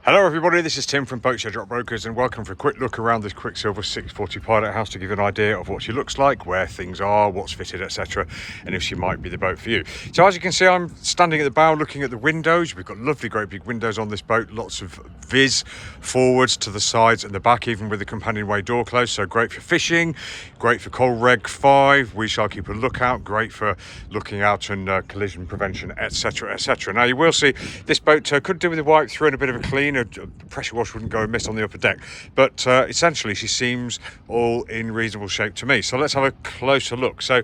Hello everybody, this is Tim from Boatshed Brokers and welcome for a quick look around this Quicksilver 640 Pilothouse to give you an idea of what she looks like, where things are, what's fitted, etc, and if she might be the boat for you. So as you can see, I'm standing at the bow looking at the windows. We've got lovely great big windows on this boat, lots of vis forwards to the sides and the back, even with the companionway door closed. So great for fishing, great for Coral Reg 5, we shall keep a lookout, great for looking out and collision prevention, etc, etc. Now you will see this boat could do with a wipe through and a bit of a clean. A pressure wash wouldn't go amiss on the upper deck, but essentially she seems all in reasonable shape to me. So let's have a closer look. So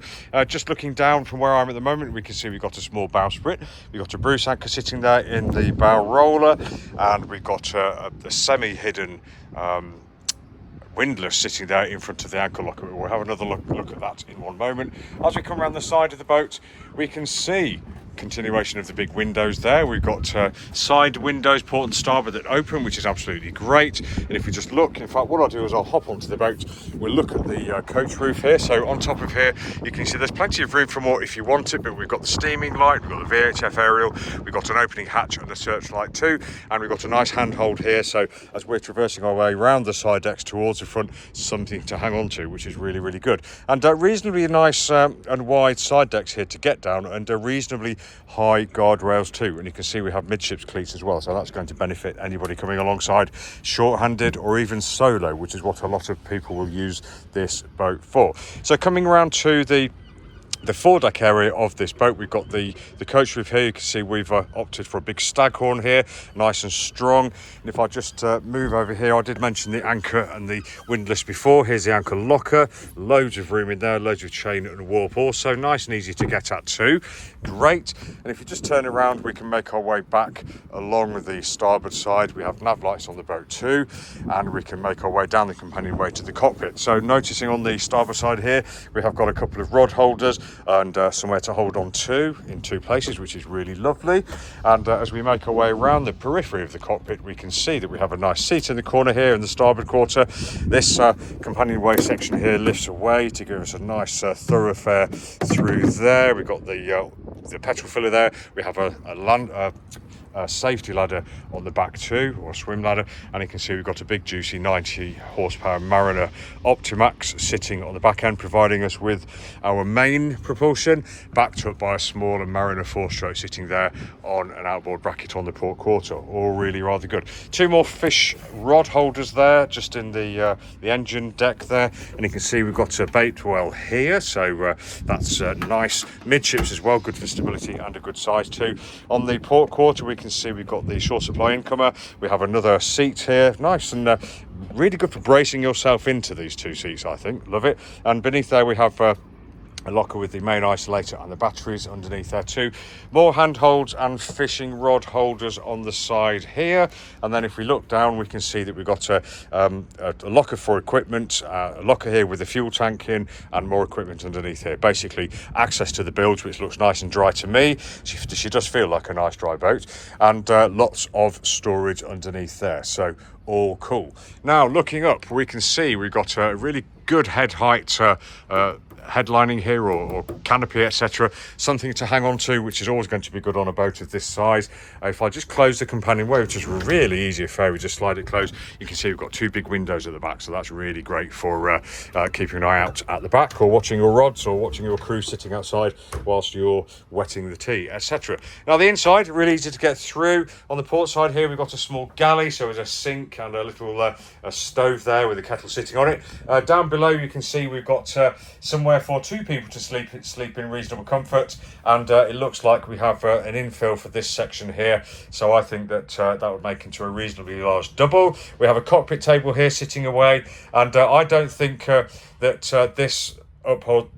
just looking down from where I'm at the moment, we can see we've got a small bowsprit, we've got a Bruce anchor sitting there in the bow roller, and we've got a semi-hidden windlass sitting there in front of the anchor locker. We'll have another look at that in one moment. As we come around the side of the boat, we can see continuation of the big windows there. We've got side windows, port and starboard, that open, which is absolutely great. And if we just look, in fact, what I'll do is I'll hop onto the boat. We'll look at the coach roof here. So on top of here, you can see there's plenty of room for more if you want it, but we've got the steaming light, we've got the VHF aerial, we've got an opening hatch and a searchlight too, and we've got a nice handhold here. So as we're traversing our way around the side decks towards the front, something to hang on to, which is really, really good. And reasonably nice and wide side decks here to get down, and reasonably high guardrails too, and you can see we have midships cleats as well, so that's going to benefit anybody coming alongside short-handed or even solo, which is what a lot of people will use this boat for. So coming around to the foredeck area of this boat, we've got the coach roof here. You can see we've opted for a big staghorn here, nice and strong. And if I just move over here, I did mention the anchor and the windlass before. Here's the anchor locker, loads of room in there, loads of chain and warp, also nice and easy to get at too. Great. And if you just turn around, we can make our way back along the starboard side. We have nav lights on the boat too, and we can make our way down the companionway to the cockpit. So noticing on the starboard side here, we have got a couple of rod holders and somewhere to hold on to in two places, which is really lovely. And as we make our way around the periphery of the cockpit, we can see that we have a nice seat in the corner here in the starboard quarter. This companionway section here lifts away to give us a nice thoroughfare through there. We've got the petrol filler there. We have a safety ladder on the back too, or a swim ladder, and you can see we've got a big juicy 90 horsepower Mariner Optimax sitting on the back end, providing us with our main propulsion, backed up by a smaller Mariner 4-stroke sitting there on an outboard bracket on the port quarter. All really rather good. Two more fish rod holders there just in the engine deck there, and you can see we've got a bait well here, so that's nice. Midships as well, good for stability and a good size too. On the port quarter, we can see we've got the shore supply incomer. We have another seat here, nice and really good for bracing yourself into these two seats, I think. Love it. And beneath there we have a locker with the main isolator and the batteries underneath there too. More handholds and fishing rod holders on the side here. And then if we look down, we can see that we've got a locker for equipment, a locker here with a fuel tank in, and more equipment underneath here. Basically access to the bilge, which looks nice and dry to me. She does feel like a nice dry boat, and lots of storage underneath there. So all cool. Now looking up, we can see we've got a really good head height headlining here, or canopy, etc, something to hang on to, which is always going to be good on a boat of this size. If I just close the companionway, which is a really easy affair, we just slide it closed, you can see we've got two big windows at the back, so that's really great for keeping an eye out at the back, or watching your rods, or watching your crew sitting outside whilst you're wetting the tea, etc. Now the inside, really easy to get through. On the port side here, we've got a small galley, so there's a sink and a little a stove there with a kettle sitting on it. Down below you can see we've got somewhere for two people to sleep in reasonable comfort, and it looks like we have an infill for this section here, so I think that that would make into a reasonably large double. We have a cockpit table here sitting away, and I don't think that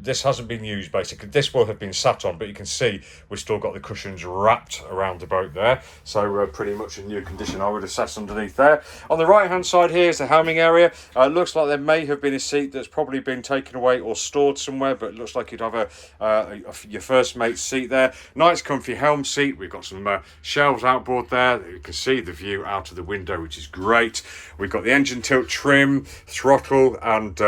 this hasn't been used. Basically this will have been sat on, but you can see we've still got the cushions wrapped around the boat there, so pretty much in new condition, I would assess, underneath there. On the right hand side here is the helming area. It looks like there may have been a seat that's probably been taken away or stored somewhere, but it looks like you'd have your first mate's seat there. Nice comfy helm seat. We've got some shelves outboard there. You can see the view out of the window, which is great. We've got the engine tilt trim, throttle, and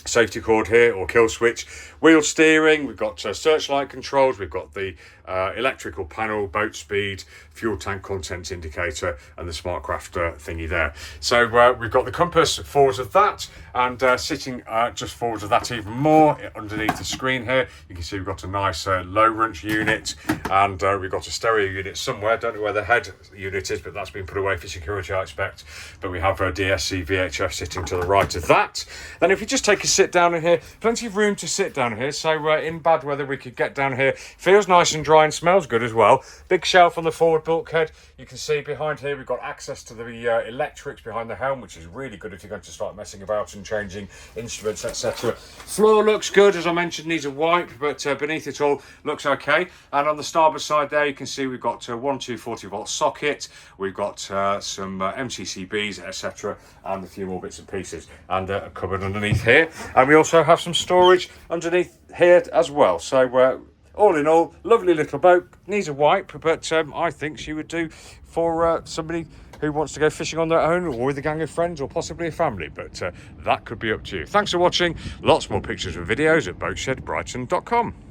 safety cord here, or kill switch. Wheel steering, we've got searchlight controls, we've got the electrical panel, boat speed, fuel tank contents indicator, and the SmartCraft thingy there. So we've got the compass forwards of that, and sitting just forwards of that even more underneath the screen here, you can see we've got a nice low runch unit, and we've got a stereo unit somewhere. Don't know where the head unit is, but that's been put away for security, I expect. But we have a DSC VHF sitting to the right of that. Then if you just take a sit down in here, plenty of room to sit down here. So in bad weather we could get down here. Feels nice and dry and smells good as well. Big shelf on the forward bulkhead. You can see behind here we've got access to the electrics behind the helm, which is really good if you're going to start messing about and changing instruments, etc. Floor looks good, as I mentioned, needs a wipe, but beneath it all looks okay. And on the starboard side there, you can see we've got one 240-volt socket, we've got some MCCBs, etc., and a few more bits and pieces, and a cupboard underneath here. And we also have some storage underneath here as well. So all in all, lovely little boat, needs a wipe, but I think she would do for somebody who wants to go fishing on their own, or with a gang of friends, or possibly a family, but that could be up to you. Thanks for watching. Lots more pictures and videos at boatshedbrighton.com.